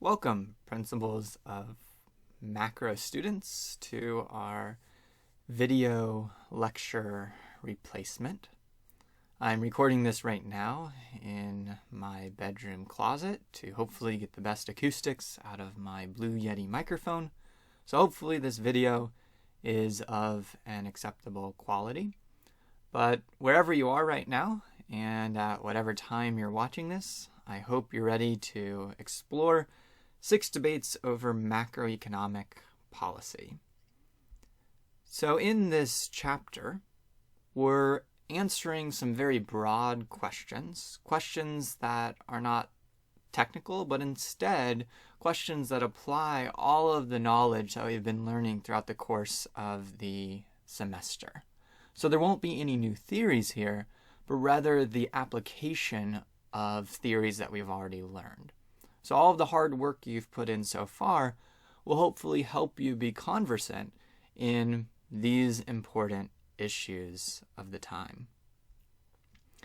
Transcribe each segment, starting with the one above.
Welcome, principals of macro students, to our video lecture replacement. I'm recording this right now in my bedroom closet to hopefully get the best acoustics out of my Blue Yeti microphone. So hopefully this video is of an acceptable quality. But wherever you are right now, and at whatever time you're watching this, I hope you're ready to explore 6 debates over macroeconomic policy. So in this chapter, we're answering some very broad questions that are not technical, but instead questions that apply all of the knowledge that we've been learning throughout the course of the semester. So there won't be any new theories here, but rather the application of theories that we've already learned. So all of the hard work you've put in so far will hopefully help you be conversant in these important issues of the time.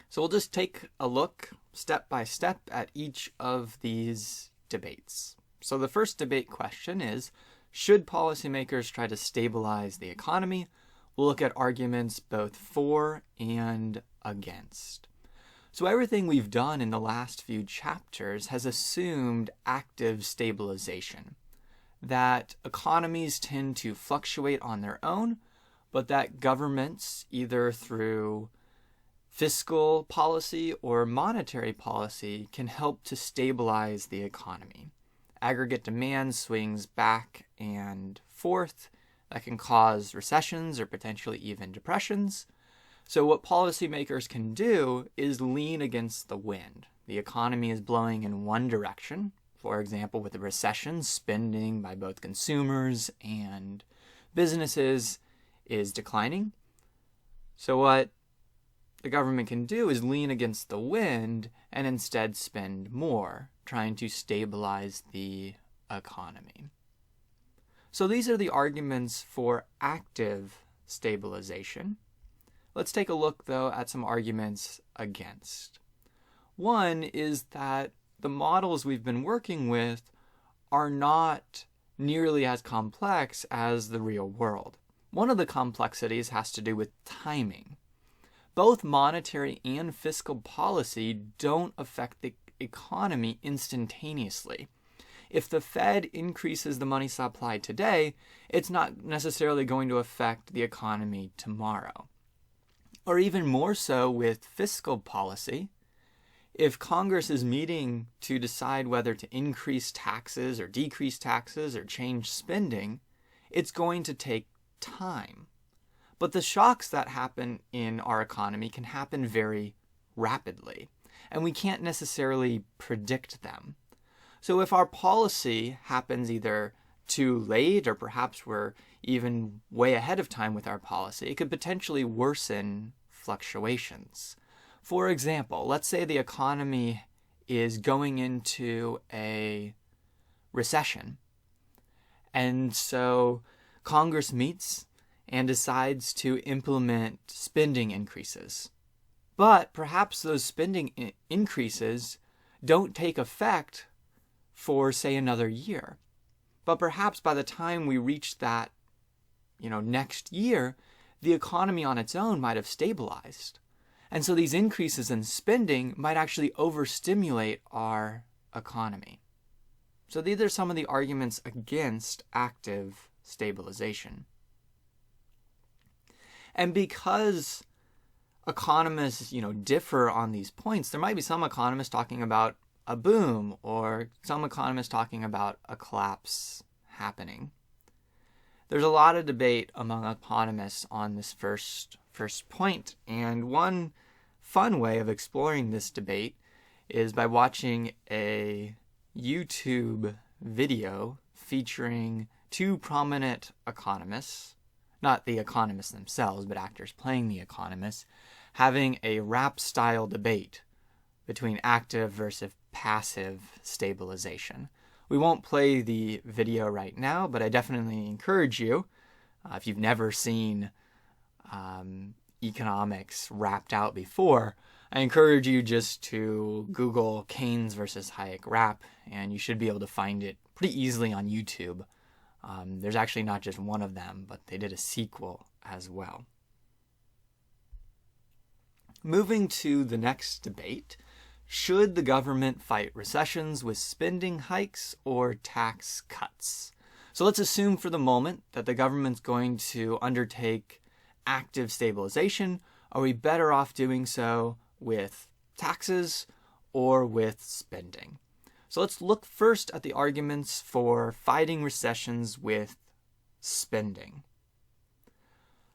So we'll just take a look step by step at each of these debates. So the first debate question is, should policymakers try to stabilize the economy? We'll look at arguments both for and against. So everything we've done in the last few chapters has assumed active stabilization, that economies tend to fluctuate on their own, but that governments, either through fiscal policy or monetary policy, can help to stabilize the economy. Aggregate demand swings back and forth. That can cause recessions or potentially even depressions. So what policymakers can do is lean against the wind. The economy is blowing in one direction. For example, with a recession, spending by both consumers and businesses is declining. So what the government can do is lean against the wind and instead spend more, trying to stabilize the economy. So these are the arguments for active stabilization. Let's take a look, though, at some arguments against. One is that the models we've been working with are not nearly as complex as the real world. One of the complexities has to do with timing. Both monetary and fiscal policy don't affect the economy instantaneously. If the Fed increases the money supply today, it's not necessarily going to affect the economy tomorrow. Or even more so with fiscal policy, if Congress is meeting to decide whether to increase taxes or decrease taxes or change spending, it's going to take time. But the shocks that happen in our economy can happen very rapidly, and we can't necessarily predict them. So if our policy happens either too late or perhaps we're even way ahead of time with our policy, it could potentially worsen fluctuations. For example, let's say the economy is going into a recession, and so Congress meets and decides to implement spending increases. But perhaps those spending increases don't take effect for, say, another year. But perhaps by the time we reach that, next year, the economy on its own might have stabilized. And so these increases in spending might actually overstimulate our economy. So these are some of the arguments against active stabilization. And because economists, differ on these points, there might be some economists talking about a boom or some economists talking about a collapse happening. There's a lot of debate among economists on this first point, and one fun way of exploring this debate is by watching a YouTube video featuring 2 prominent economists, not the economists themselves, but actors playing the economists, having a rap-style debate between active versus passive stabilization. We won't play the video right now, but I definitely encourage you, if you've never seen economics wrapped out before, I encourage you just to Google Keynes versus Hayek rap, and you should be able to find it pretty easily on YouTube. There's actually not just one of them, but they did a sequel as well. Moving to the next debate, should the government fight recessions with spending hikes or tax cuts? So let's assume for the moment that the government's going to undertake active stabilization. Are we better off doing so with taxes or with spending? So let's look first at the arguments for fighting recessions with spending.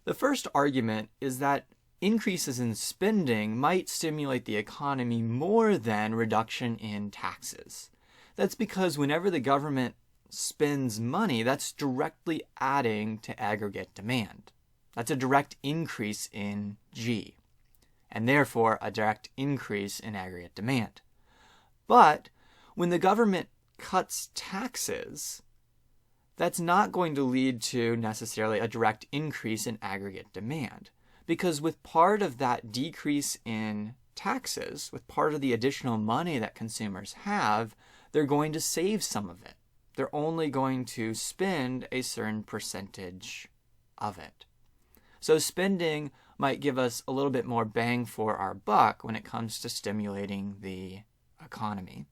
The first argument is that increases in spending might stimulate the economy more than reduction in taxes. That's because whenever the government spends money, that's directly adding to aggregate demand. That's a direct increase in G, and therefore a direct increase in aggregate demand. But when the government cuts taxes, that's not going to lead to necessarily a direct increase in aggregate demand. Because with part of that decrease in taxes, with part of the additional money that consumers have, they're going to save some of it. They're only going to spend a certain percentage of it. So spending might give us a little bit more bang for our buck when it comes to stimulating the economy.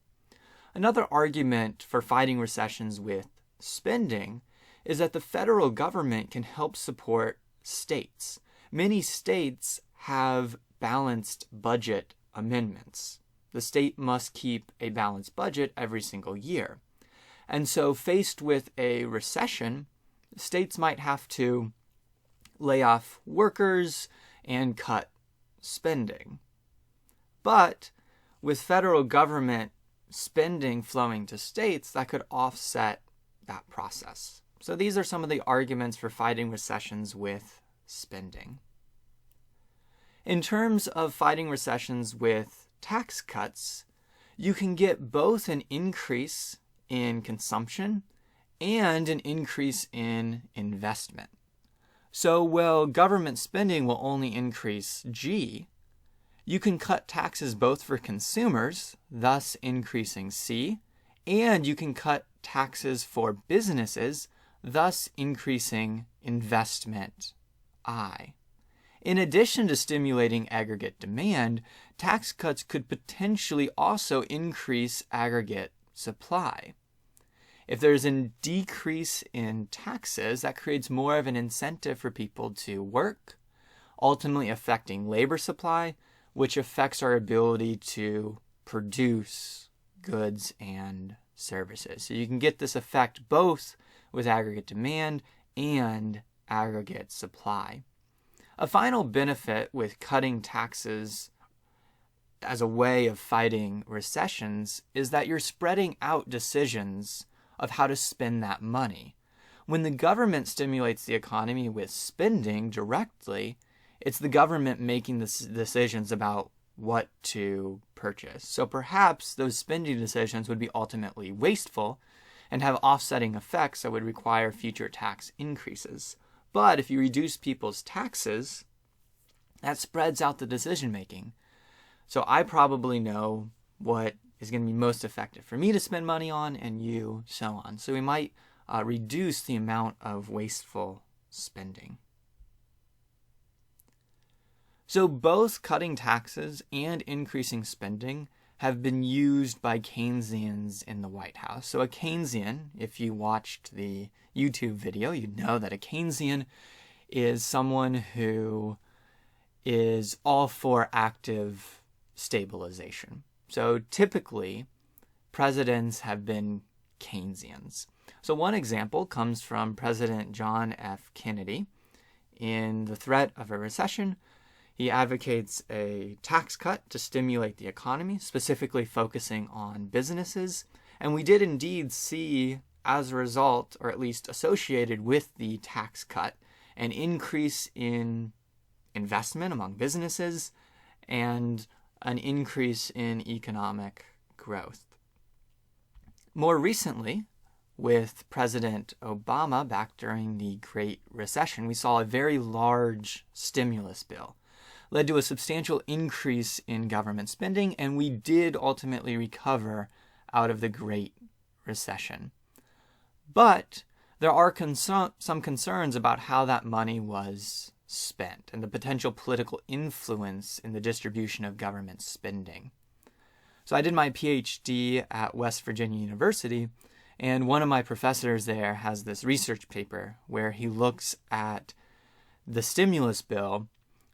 Another argument for fighting recessions with spending is that the federal government can help support states. Many states have balanced budget amendments. The state must keep a balanced budget every single year. And so faced with a recession, states might have to lay off workers and cut spending. But with federal government spending flowing to states, that could offset that process. So these are some of the arguments for fighting recessions with spending. In terms of fighting recessions with tax cuts, you can get both an increase in consumption and an increase in investment. So while government spending will only increase G, you can cut taxes both for consumers, thus increasing C, and you can cut taxes for businesses, thus increasing investment I. In addition to stimulating aggregate demand, tax cuts could potentially also increase aggregate supply. If there's a decrease in taxes, that creates more of an incentive for people to work, ultimately affecting labor supply, which affects our ability to produce goods and services. So you can get this effect both with aggregate demand and aggregate supply. A final benefit with cutting taxes as a way of fighting recessions is that you're spreading out decisions of how to spend that money. When the government stimulates the economy with spending directly, it's the government making the decisions about what to purchase. So perhaps those spending decisions would be ultimately wasteful and have offsetting effects that would require future tax increases. But if you reduce people's taxes, that spreads out the decision making. So I probably know what is going to be most effective for me to spend money on, and you, so on. So we might reduce the amount of wasteful spending. So both cutting taxes and increasing spending have been used by Keynesians in the White House. So a Keynesian, if you watched the YouTube video, you'd know that a Keynesian is someone who is all for active stabilization. So typically, presidents have been Keynesians. So one example comes from President John F. Kennedy. In the threat of a recession, he advocates a tax cut to stimulate the economy, specifically focusing on businesses. And we did indeed see, as a result, or at least associated with the tax cut, an increase in investment among businesses and an increase in economic growth. More recently, with President Obama back during the Great Recession, we saw a very large stimulus bill. led to a substantial increase in government spending, and we did ultimately recover out of the Great Recession. But there are some concerns about how that money was spent and the potential political influence in the distribution of government spending. So I did my PhD at West Virginia University, and one of my professors there has this research paper where he looks at the stimulus bill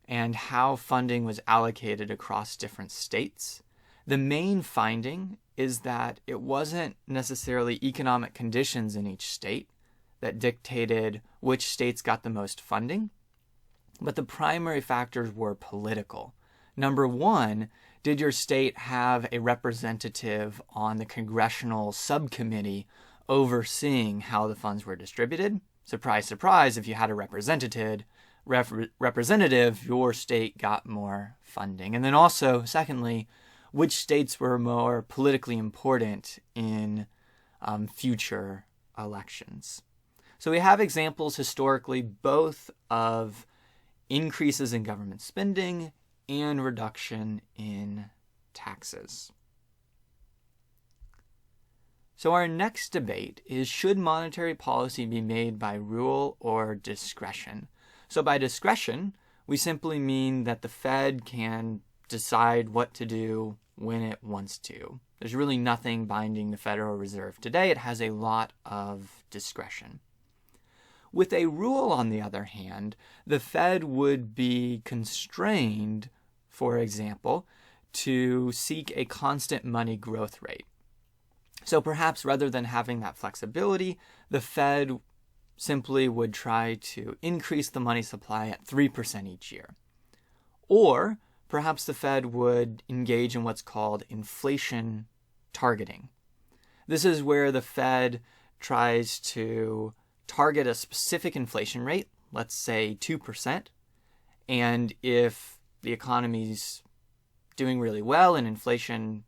and how funding was allocated across different states. The main finding is that it wasn't necessarily economic conditions in each state that dictated which states got the most funding, but the primary factors were political. Number one, did your state have a representative on the congressional subcommittee overseeing how the funds were distributed? Surprise, surprise, if you had a representative, your state got more funding. And then also, secondly, which states were more politically important in future elections. So we have examples historically both of increases in government spending and reduction in taxes. So our next debate is, should monetary policy be made by rule or discretion? So by discretion, we simply mean that the Fed can decide what to do when it wants to. There's really nothing binding the Federal Reserve today. It has a lot of discretion. With a rule, on the other hand, the Fed would be constrained, for example, to seek a constant money growth rate. So perhaps rather than having that flexibility, the Fed simply would try to increase the money supply at 3% each year. Or perhaps the Fed would engage in what's called inflation targeting. This is where the Fed tries to target a specific inflation rate, let's say 2%, and if the economy's doing really well and inflation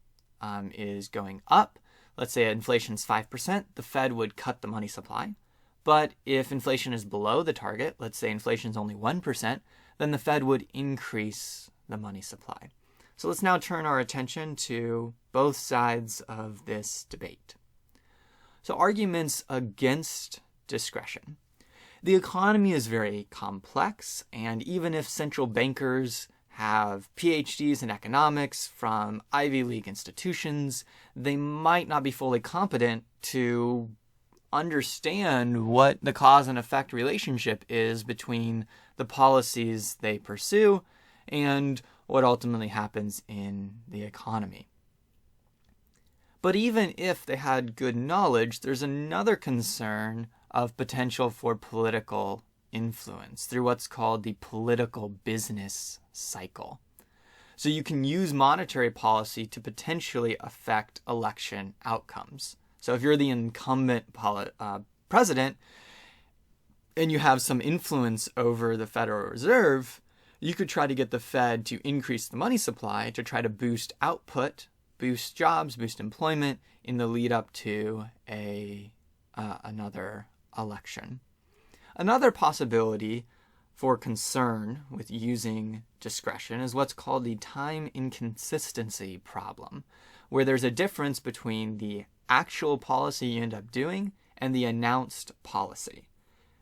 is going up, let's say inflation's 5%, the Fed would cut the money supply. But if inflation is below the target, let's say inflation's only 1%, then the Fed would increase the money supply. So let's now turn our attention to both sides of this debate. So arguments against discretion. The economy is very complex, and even if central bankers have PhDs in economics from Ivy League institutions, they might not be fully competent to understand what the cause and effect relationship is between the policies they pursue and what ultimately happens in the economy. But even if they had good knowledge, there's another concern of potential for political influence through what's called the political business cycle. So you can use monetary policy to potentially affect election outcomes. So if you're the incumbent president and you have some influence over the Federal Reserve, you could try to get the Fed to increase the money supply to try to boost output, boost jobs, boost employment in the lead up to another election. Another possibility for concern with using discretion is what's called the time inconsistency problem, where there's a difference between the actual policy you end up doing and the announced policy.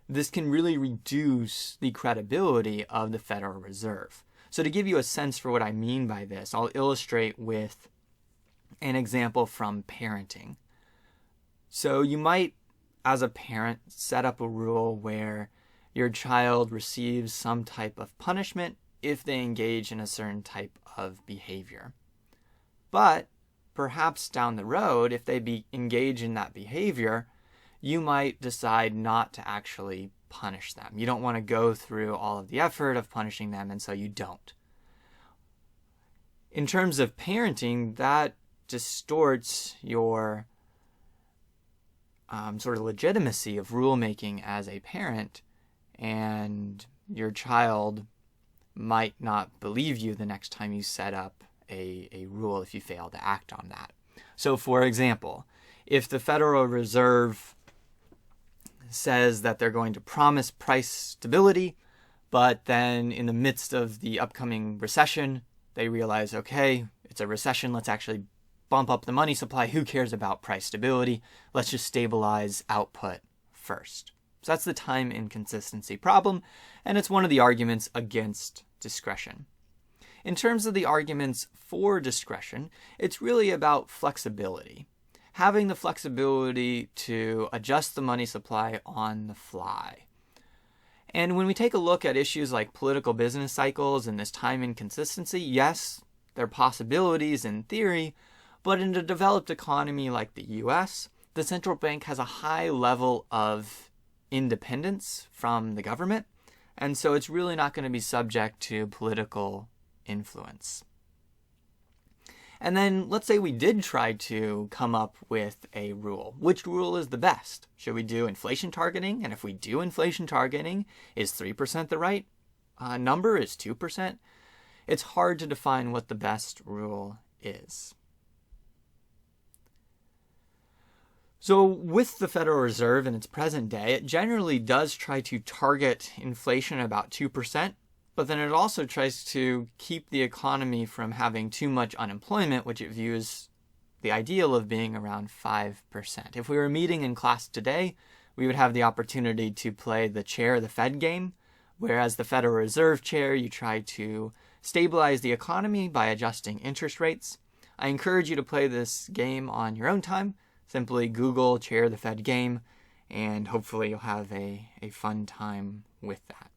This can really reduce the credibility of the Federal Reserve. So to give you a sense for what I mean by this, I'll illustrate with an example from parenting. So you might, as a parent, set up a rule where your child receives some type of punishment if they engage in a certain type of behavior. But perhaps down the road, if they engage in that behavior, you might decide not to actually punish them. You don't want to go through all of the effort of punishing them, and so you don't. In terms of parenting, that distorts your sort of legitimacy of rulemaking as a parent, and your child might not believe you the next time you set up a rule if you fail to act on that. So for example, if the Federal Reserve says that they're going to promise price stability, But then in the midst of the upcoming recession, they realize, okay, it's a recession. Let's actually bump up the money supply. Who cares about price stability? Let's just stabilize output first. So that's the time inconsistency problem, and it's one of the arguments against discretion. In terms of the arguments for discretion, it's really about flexibility. Having the flexibility to adjust the money supply on the fly. And when we take a look at issues like political business cycles and this time inconsistency, yes, there are possibilities in theory, but in a developed economy like the US, the central bank has a high level of independence from the government, and so it's really not going to be subject to political influence. And then let's say we did try to come up with a rule. Which rule is the best? Should we do inflation targeting? And if we do inflation targeting, is 3% the right number? Is 2%? It's hard to define what the best rule is. So with the Federal Reserve in its present day, it generally does try to target inflation about 2%. But then it also tries to keep the economy from having too much unemployment, which it views the ideal of being around 5%. If we were meeting in class today, we would have the opportunity to play the chair the Fed game, whereas the Federal Reserve chair, you try to stabilize the economy by adjusting interest rates. I encourage you to play this game on your own time. Simply Google chair the Fed game, and hopefully you'll have a fun time with that.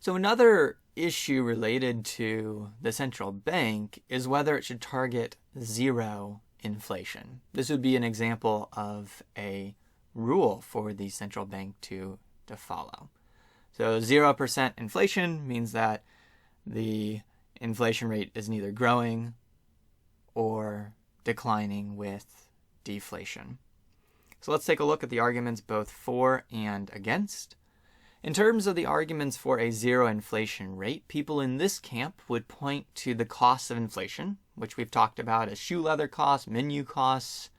So another issue related to the central bank is whether it should target zero inflation. This would be an example of a rule for the central bank to follow. So 0% inflation means that the inflation rate is neither growing or declining with deflation. So let's take a look at the arguments both for and against. In terms of the arguments for a zero inflation rate, people in this camp would point to the costs of inflation, which we've talked about as shoe leather costs, menu costs,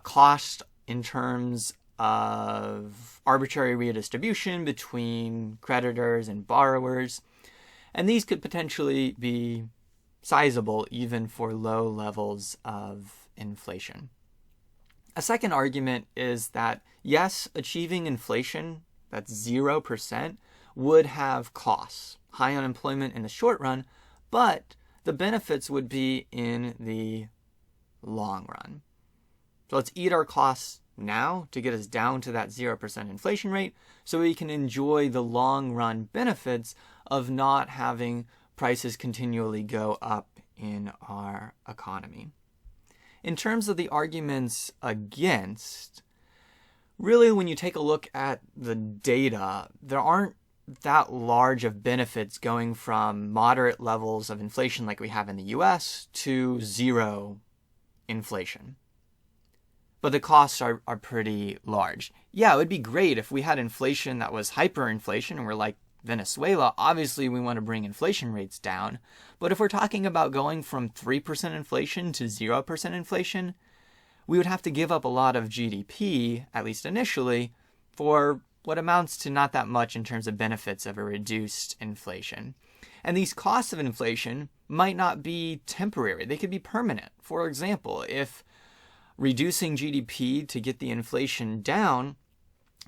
cost in terms of arbitrary redistribution between creditors and borrowers. And these could potentially be sizable even for low levels of inflation. A second argument is that, yes, achieving inflation that's 0%, would have costs, high unemployment in the short run, but the benefits would be in the long run. So let's eat our costs now to get us down to that 0% inflation rate so we can enjoy the long run benefits of not having prices continually go up in our economy. In terms of the arguments against, really, when you take a look at the data, there aren't that large of benefits going from moderate levels of inflation like we have in the US to zero inflation. But the costs are pretty large. Yeah, it would be great if we had inflation that was hyperinflation and we're like Venezuela. Obviously, we want to bring inflation rates down. But if we're talking about going from 3% inflation to 0% inflation, we would have to give up a lot of GDP, at least initially, for what amounts to not that much in terms of benefits of a reduced inflation. And these costs of inflation might not be temporary. They could be permanent. For example, if reducing GDP to get the inflation down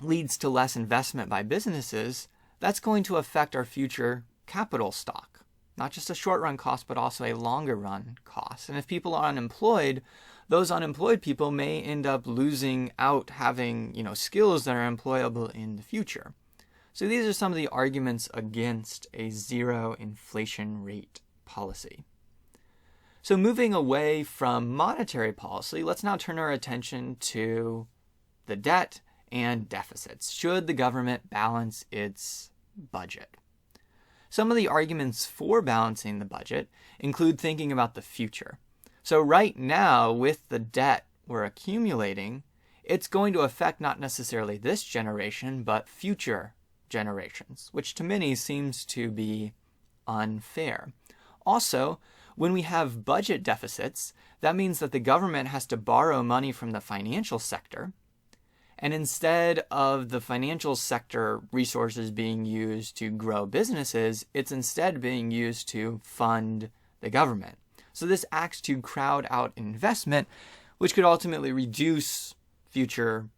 leads to less investment by businesses, that's going to affect our future capital stock. Not just a short-run cost, but also a longer-run cost. And if people are unemployed, those unemployed people may end up losing out having, skills that are employable in the future. So these are some of the arguments against a zero inflation rate policy. So moving away from monetary policy, let's now turn our attention to the debt and deficits. Should the government balance its budget? Some of the arguments for balancing the budget include thinking about the future. So right now, with the debt we're accumulating, it's going to affect not necessarily this generation, but future generations, which to many seems to be unfair. Also, when we have budget deficits, that means that the government has to borrow money from the financial sector. And instead of the financial sector resources being used to grow businesses, it's instead being used to fund the government. So this acts to crowd out investment, which could ultimately reduce future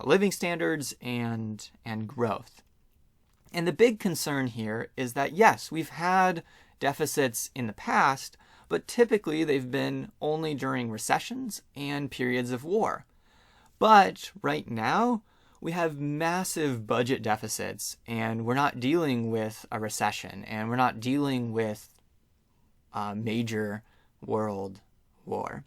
living standards and growth. And the big concern here is that, yes, we've had deficits in the past, but typically they've been only during recessions and periods of war. But right now, we have massive budget deficits, and we're not dealing with a recession, and we're not dealing with a major world war.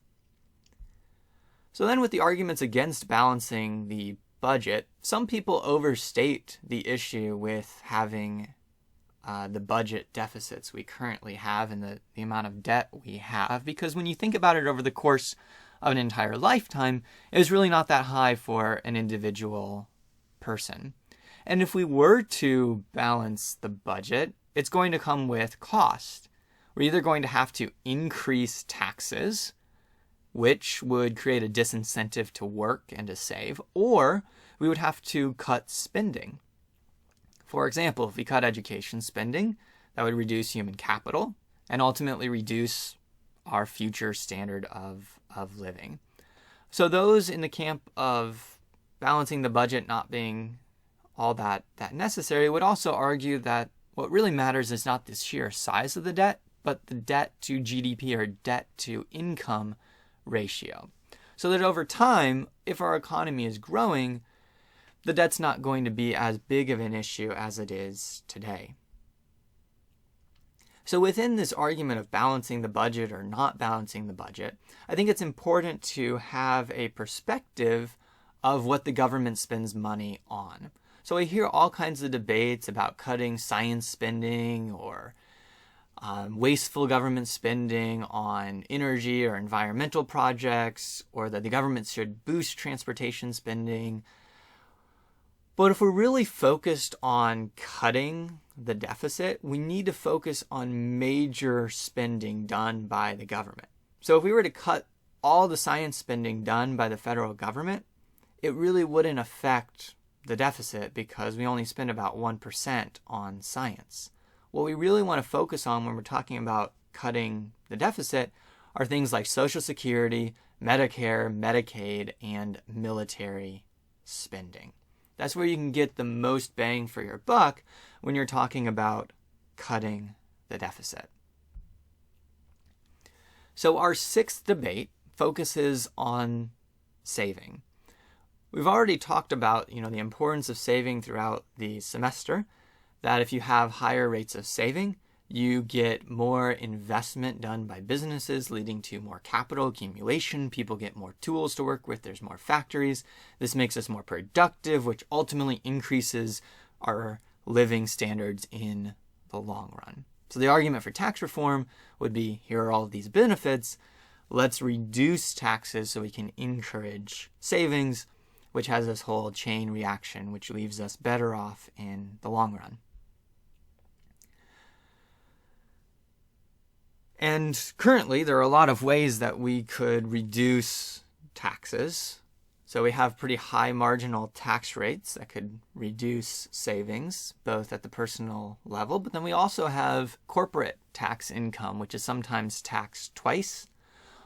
So then with the arguments against balancing the budget, some people overstate the issue with having the budget deficits we currently have and the amount of debt we have, because when you think about it over the course of an entire lifetime, is really not that high for an individual person. And if we were to balance the budget, it's going to come with cost. We're either going to have to increase taxes, which would create a disincentive to work and to save, or we would have to cut spending. For example, if we cut education spending, that would reduce human capital and ultimately reduce our future standard of living. So those in the camp of balancing the budget not being all that necessary would also argue that what really matters is not the sheer size of the debt, but the debt to GDP or debt to income ratio. So that over time, if our economy is growing, the debt's not going to be as big of an issue as it is today. So within this argument of balancing the budget or not balancing the budget, I think it's important to have a perspective of what the government spends money on. So I hear all kinds of debates about cutting science spending or wasteful government spending on energy or environmental projects, or that the government should boost transportation spending. But if we're really focused on cutting the deficit, we need to focus on major spending done by the government. So if we were to cut all the science spending done by the federal government, it really wouldn't affect the deficit because we only spend about 1% on science. What we really want to focus on when we're talking about cutting the deficit are things like Social Security, Medicare, Medicaid, and military spending. That's where you can get the most bang for your buck when you're talking about cutting the deficit. So our sixth debate focuses on saving. We've already talked about, the importance of saving throughout the semester, that if you have higher rates of saving, you get more investment done by businesses, leading to more capital accumulation. People get more tools to work with. There's more factories. This makes us more productive, which ultimately increases our living standards in the long run. So the argument for tax reform would be, here are all of these benefits. Let's reduce taxes so we can encourage savings, which has this whole chain reaction, which leaves us better off in the long run. And currently, there are a lot of ways that we could reduce taxes. So we have pretty high marginal tax rates that could reduce savings, both at the personal level, but then we also have corporate tax income, which is sometimes taxed twice.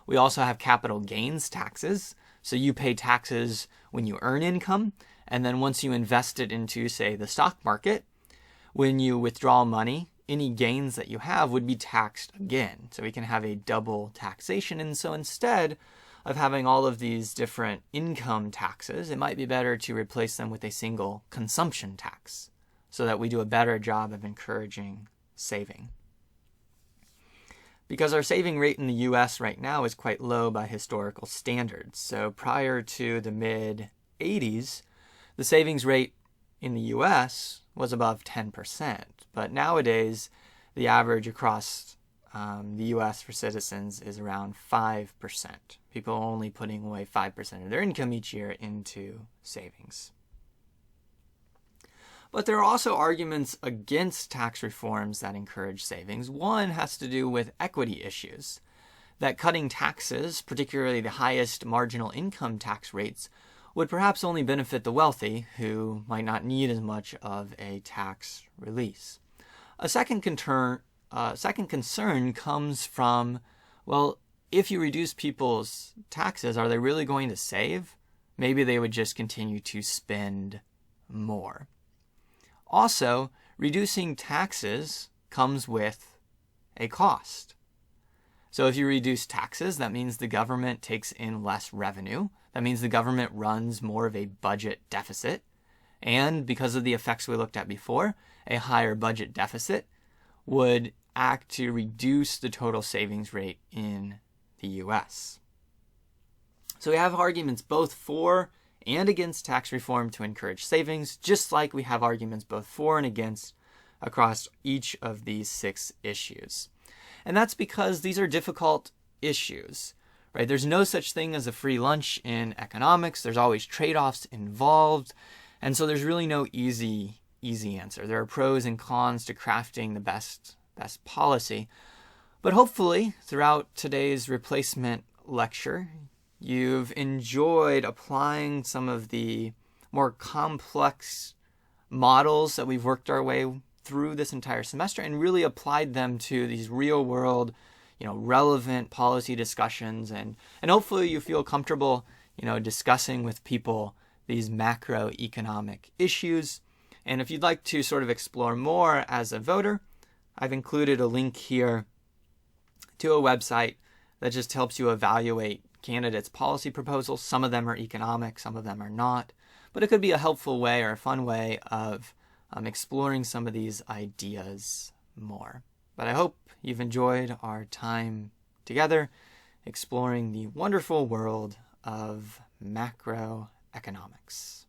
We also have capital gains taxes. So you pay taxes when you earn income, and then once you invest it into, say, the stock market, when you withdraw money, any gains that you have would be taxed again. So we can have a double taxation. And so instead of having all of these different income taxes, it might be better to replace them with a single consumption tax so that we do a better job of encouraging saving. Because our saving rate in the US right now is quite low by historical standards. So prior to the mid-80s, the savings rate in the US was above 10%. But nowadays, the average across the US for citizens is around 5%. People are only putting away 5% of their income each year into savings. But there are also arguments against tax reforms that encourage savings. One has to do with equity issues, that cutting taxes, particularly the highest marginal income tax rates, would perhaps only benefit the wealthy, who might not need as much of a tax release. A second concern comes from, well, if you reduce people's taxes, are they really going to save? Maybe they would just continue to spend more. Also, reducing taxes comes with a cost. So if you reduce taxes, that means the government takes in less revenue. That means the government runs more of a budget deficit. And because of the effects we looked at before, a higher budget deficit would act to reduce the total savings rate in the US. So we have arguments both for and against tax reform to encourage savings, just like we have arguments both for and against across each of these 6 issues. And that's because these are difficult issues, right? There's no such thing as a free lunch in economics. There's always trade-offs involved. And so there's really no easy answer. There are pros and cons to crafting the best policy. But hopefully, throughout today's replacement lecture, you've enjoyed applying some of the more complex models that we've worked our way through this entire semester and really applied them to these real-world, relevant policy discussions. And hopefully you feel comfortable, discussing with people these macroeconomic issues. And if you'd like to sort of explore more as a voter, I've included a link here to a website that just helps you evaluate candidates' policy proposals. Some of them are economic, some of them are not. But it could be a helpful way or a fun way of exploring some of these ideas more. But I hope you've enjoyed our time together exploring the wonderful world of macroeconomics.